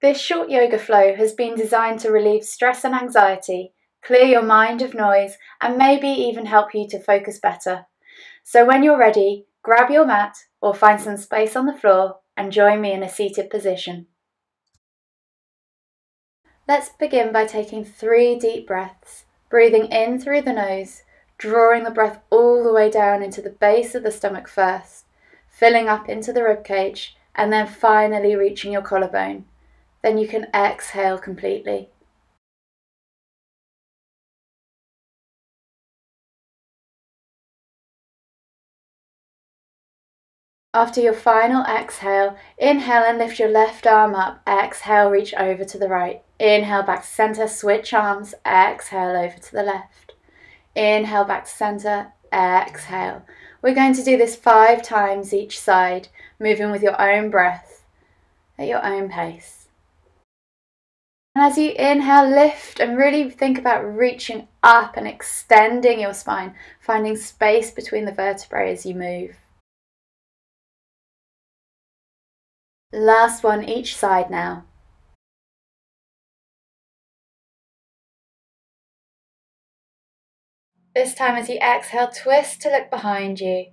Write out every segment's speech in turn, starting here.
This short yoga flow has been designed to relieve stress and anxiety, clear your mind of noise, and maybe even help you to focus better. So when you're ready, grab your mat or find some space on the floor and join me in a seated position. Let's begin by taking 3 deep breaths, breathing in through the nose, drawing the breath all the way down into the base of the stomach first, filling up into the ribcage, and then finally reaching your collarbone. Then you can exhale completely. After your final exhale, inhale and lift your left arm up. Exhale, reach over to the right. Inhale back to center, switch arms. Exhale over to the left. Inhale back to center, exhale. We're going to do this 5 times each side, moving with your own breath at your own pace. And as you inhale, lift and really think about reaching up and extending your spine, finding space between the vertebrae as you move. Last one each side now. This time as you exhale, twist to look behind you.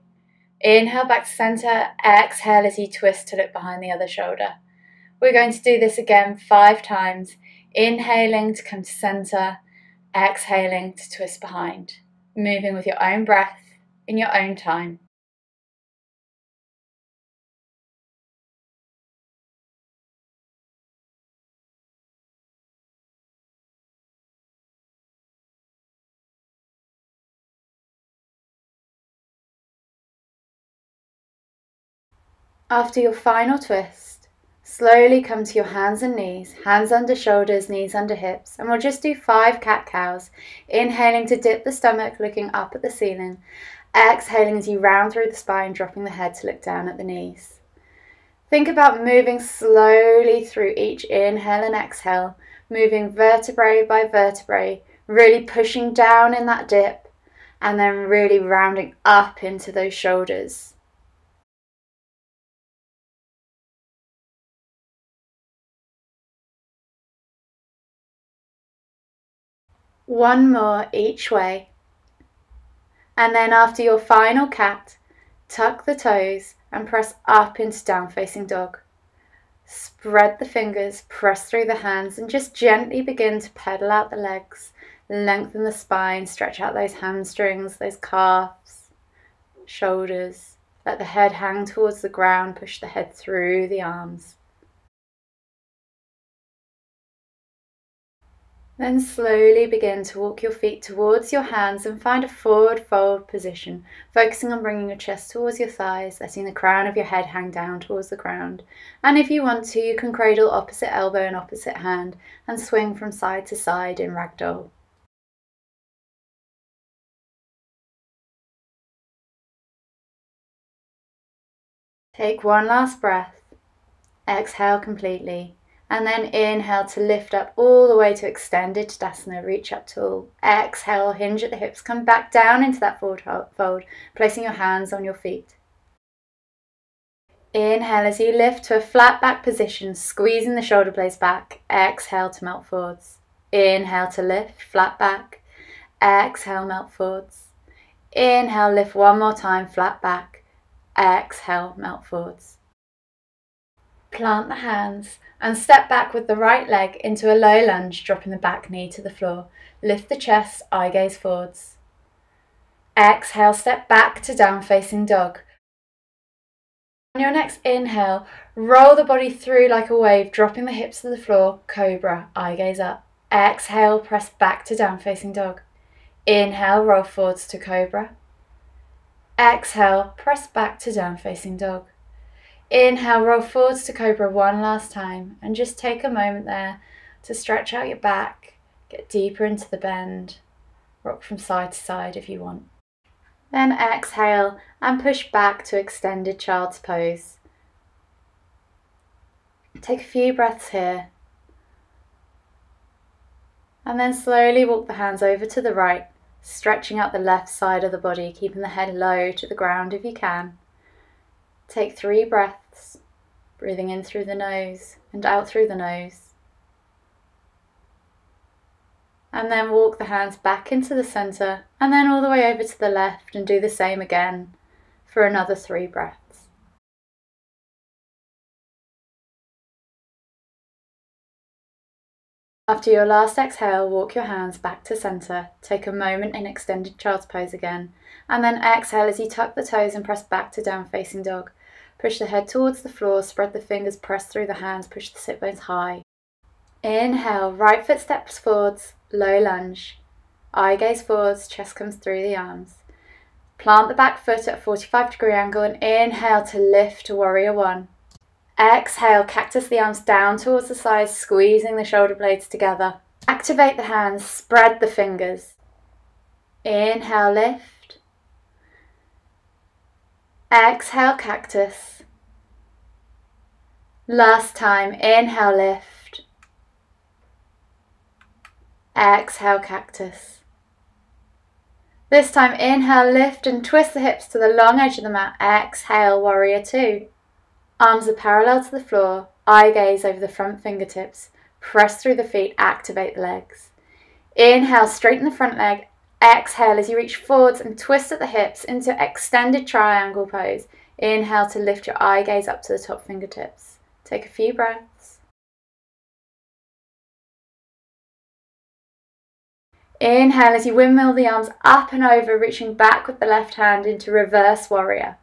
Inhale back to center, exhale as you twist to look behind the other shoulder. We're going to do this again 5 times, inhaling to come to center, exhaling to twist behind, moving with your own breath in your own time. After your final twist, slowly come to your hands and knees, hands under shoulders, knees under hips, and we'll just do 5 cat-cows, inhaling to dip the stomach, looking up at the ceiling, exhaling as you round through the spine, dropping the head to look down at the knees. Think about moving slowly through each inhale and exhale, moving vertebrae by vertebrae, really pushing down in that dip, and then really rounding up into those shoulders. One more each way. And then after your final cat, tuck the toes and press up into down facing dog. Spread the fingers, press through the hands, and just gently begin to pedal out the legs. Lengthen the spine, stretch out those hamstrings, those calves, shoulders. Let the head hang towards the ground, push the head through the arms. Then slowly begin to walk your feet towards your hands and find a forward fold position, focusing on bringing your chest towards your thighs, letting the crown of your head hang down towards the ground. And if you want to, you can cradle opposite elbow and opposite hand and swing from side to side in ragdoll. Take one last breath, exhale completely. And then inhale to lift up all the way to extended Tadasana, reach up tall. Exhale, hinge at the hips, come back down into that forward fold, placing your hands on your feet. Inhale as you lift to a flat back position, squeezing the shoulder blades back. Exhale to melt forwards. Inhale to lift, flat back. Exhale, melt forwards. Inhale, lift one more time, flat back. Exhale, melt forwards. Plant the hands and step back with the right leg into a low lunge, dropping the back knee to the floor. Lift the chest, eye gaze forwards. Exhale, step back to down facing dog. On your next inhale, roll the body through like a wave, dropping the hips to the floor, cobra, eye gaze up. Exhale, press back to down facing dog. Inhale, roll forwards to cobra. Exhale, press back to down facing dog. Inhale, roll forwards to cobra one last time, and just take a moment there to stretch out your back, get deeper into the bend, rock from side to side if you want. Then exhale and push back to extended child's pose. Take a few breaths here, and then slowly walk the hands over to the right, stretching out the left side of the body, keeping the head low to the ground if you can. Take 3 breaths, Breathing in through the nose and out through the nose. And then walk the hands back into the center and then all the way over to the left and do the same again for another 3 breaths. After your last exhale, walk your hands back to center. Take a moment in extended child's pose again. And then exhale as you tuck the toes and press back to down facing dog. Push the head towards the floor, spread the fingers, press through the hands, push the sit bones high. Inhale, right foot steps forwards, low lunge. Eye gaze forwards, chest comes through the arms. Plant the back foot at a 45-degree angle and inhale to lift to warrior 1. Exhale, cactus the arms down towards the sides, squeezing the shoulder blades together. Activate the hands, spread the fingers. Inhale, lift. Exhale, cactus. Last time, inhale, lift. Exhale, cactus. This time, inhale, lift and twist the hips to the long edge of the mat. Exhale, warrior 2. Arms are parallel to the floor, eye gaze over the front fingertips. Press through the feet, activate the legs. Inhale, straighten the front leg. Exhale as you reach forwards and twist at the hips into extended triangle pose. Inhale to lift your eye gaze up to the top fingertips. Take a few breaths. Inhale as you windmill the arms up and over, reaching back with the left hand into reverse warrior.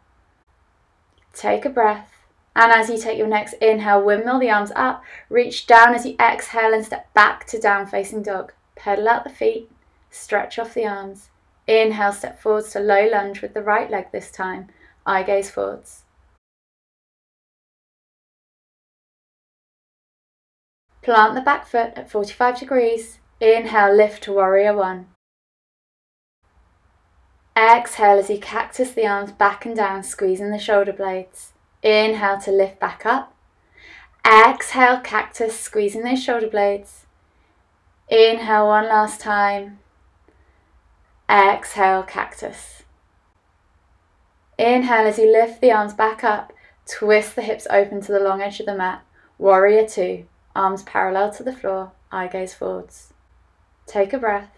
Take a breath. And as you take your next inhale, windmill the arms up, reach down as you exhale and step back to down facing dog. Pedal out the feet, stretch off the arms. Inhale, step forwards to low lunge with the right leg this time. Eye gaze forwards. Plant the back foot at 45 degrees. Inhale, lift to warrior 1. Exhale as you cactus the arms back and down, squeezing the shoulder blades. Inhale to lift back up. Exhale, cactus, squeezing those shoulder blades. Inhale one last time. Exhale, cactus. Inhale as you lift the arms back up. Twist the hips open to the long edge of the mat. Warrior 2. Arms parallel to the floor. Eye gaze forwards. Take a breath.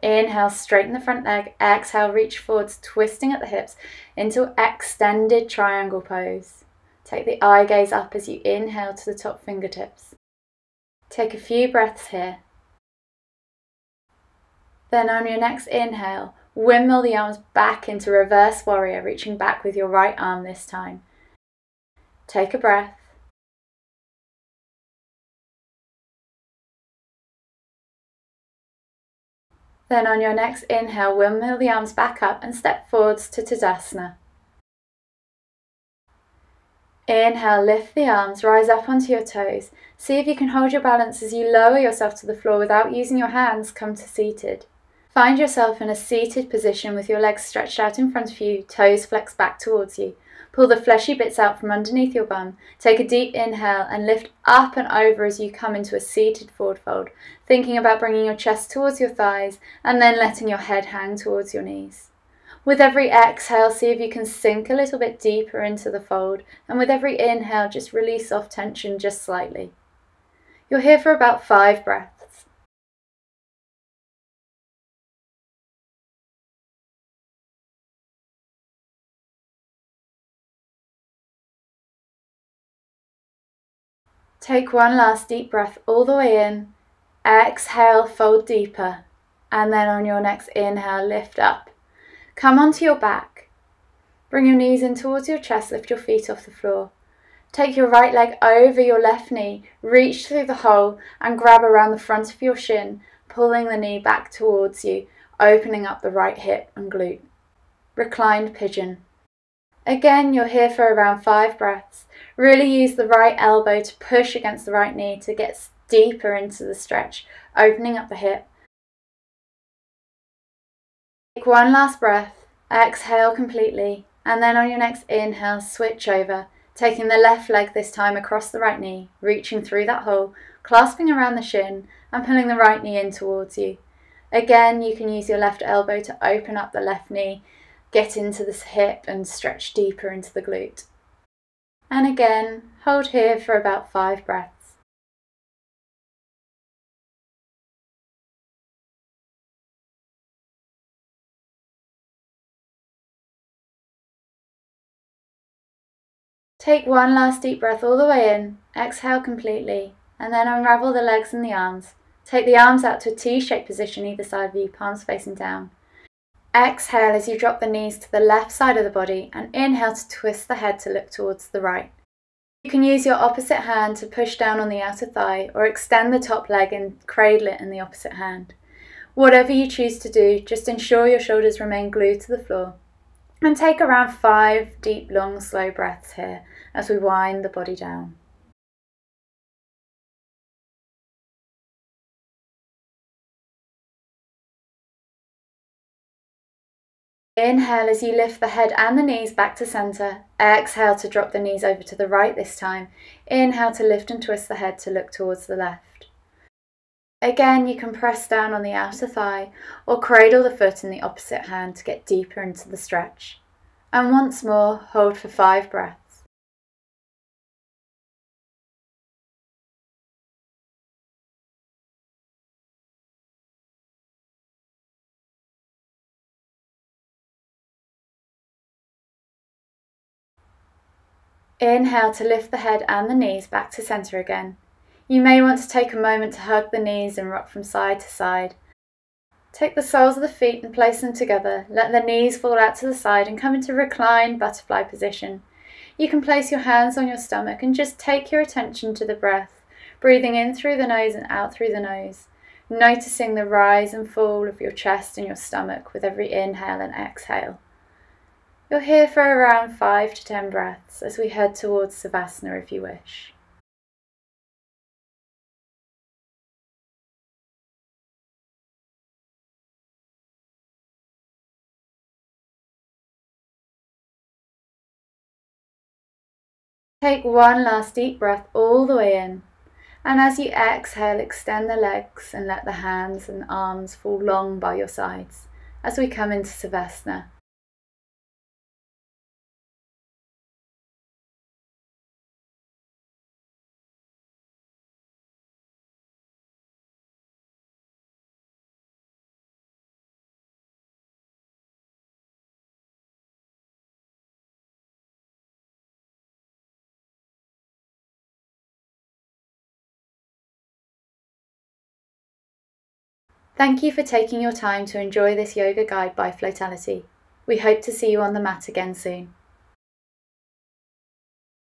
Inhale, straighten the front leg. Exhale, reach forwards, twisting at the hips into extended triangle pose. Take the eye gaze up as you inhale to the top fingertips. Take a few breaths here. Then on your next inhale, windmill the arms back into reverse warrior, reaching back with your right arm this time. Take a breath. Then on your next inhale, windmill the arms back up and step forwards to Tadasana. Inhale, lift the arms, rise up onto your toes. See if you can hold your balance as you lower yourself to the floor without using your hands. Come to seated. Find yourself in a seated position with your legs stretched out in front of you, toes flexed back towards you. Pull the fleshy bits out from underneath your bum. Take a deep inhale and lift up and over as you come into a seated forward fold, thinking about bringing your chest towards your thighs and then letting your head hang towards your knees. With every exhale, see if you can sink a little bit deeper into the fold, and with every inhale, just release off tension just slightly. You're here for about 5 breaths. Take one last deep breath all the way in. Exhale, fold deeper. And then on your next inhale, lift up. Come onto your back. Bring your knees in towards your chest, lift your feet off the floor. Take your right leg over your left knee, reach through the hole and grab around the front of your shin, pulling the knee back towards you, opening up the right hip and glute. Reclined pigeon. Again, you're here for around 5 breaths. Really use the right elbow to push against the right knee to get deeper into the stretch, opening up the hip. Take one last breath, exhale completely, and then on your next inhale, switch over, taking the left leg this time across the right knee, reaching through that hole, clasping around the shin and pulling the right knee in towards you. Again, you can use your left elbow to open up the left knee, get into this hip and stretch deeper into the glute. And again, hold here for about 5 breaths. Take one last deep breath all the way in, exhale completely, and then unravel the legs and the arms. Take the arms out to a T-shaped position either side of you, palms facing down. Exhale as you drop the knees to the left side of the body and inhale to twist the head to look towards the right. You can use your opposite hand to push down on the outer thigh or extend the top leg and cradle it in the opposite hand. Whatever you choose to do, just ensure your shoulders remain glued to the floor. And take around 5 deep, long, slow breaths here as we wind the body down. Inhale as you lift the head and the knees back to center. Exhale to drop the knees over to the right this time. Inhale to lift and twist the head to look towards the left. Again, you can press down on the outer thigh or cradle the foot in the opposite hand to get deeper into the stretch. And once more, hold for 5 breaths. Inhale to lift the head and the knees back to center again. You may want to take a moment to hug the knees and rock from side to side. Take the soles of the feet and place them together. Let the knees fall out to the side and come into reclined butterfly position. You can place your hands on your stomach and just take your attention to the breath, breathing in through the nose and out through the nose, noticing the rise and fall of your chest and your stomach with every inhale and exhale. You're here for around 5 to 10 breaths as we head towards Savasana if you wish. Take one last deep breath all the way in, and as you exhale, extend the legs and let the hands and arms fall long by your sides as we come into Savasana. Thank you for taking your time to enjoy this yoga guide by Flotality. We hope to see you on the mat again soon.